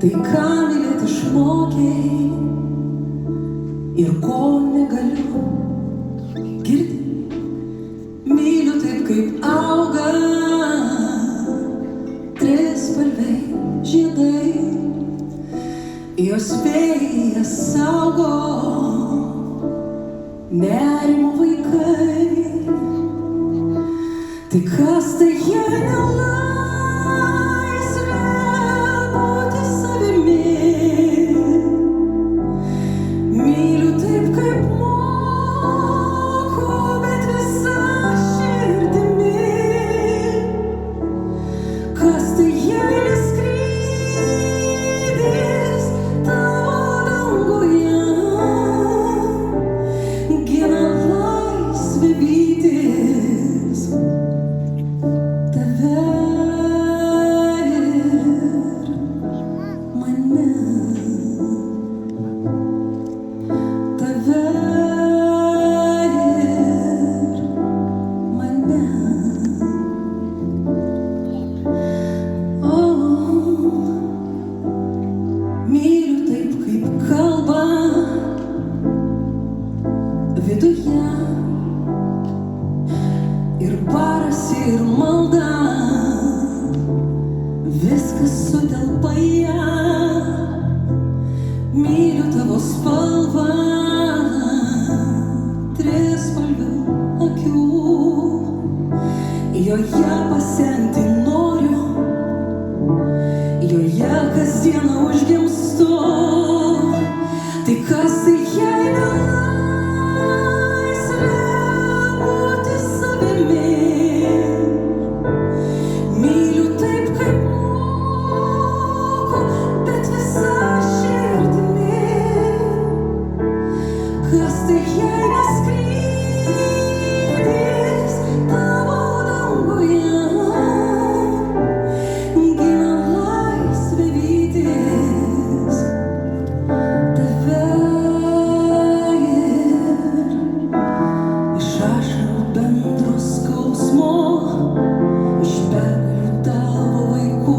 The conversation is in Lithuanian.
Tai ką mylėti išmokėjai ir ko negaliu. Girdi, myliu taip, kaip auga trispalviai žiedai, jos vėjas saugo nerimo vaikai. Tai kas tai jei ne laisvė būti savimi? Myliu taip, kaip moku, bet visa širdimi. Kas tai jei ne skrydis tavo danguje? Gina laisvė vytis tave ir mane. Tave ir mane. Myliu taip, kaip kalba viduje ir baras ir malda, viskas sutelpa į ją. Myliu tavo spalvą trispalvių akių, joje pasenti noriu, joje kasdieną užgimstu. Tai kas tai jei ne laisvė būti savimi? Myliu taip, kaip moku, bet visa širdimi. Kas tai jei ne skrydis tavo danguje? Gina laisvė vytis tave ir iš ašarų bendro skausmo, iš pergalių tavo vaikų.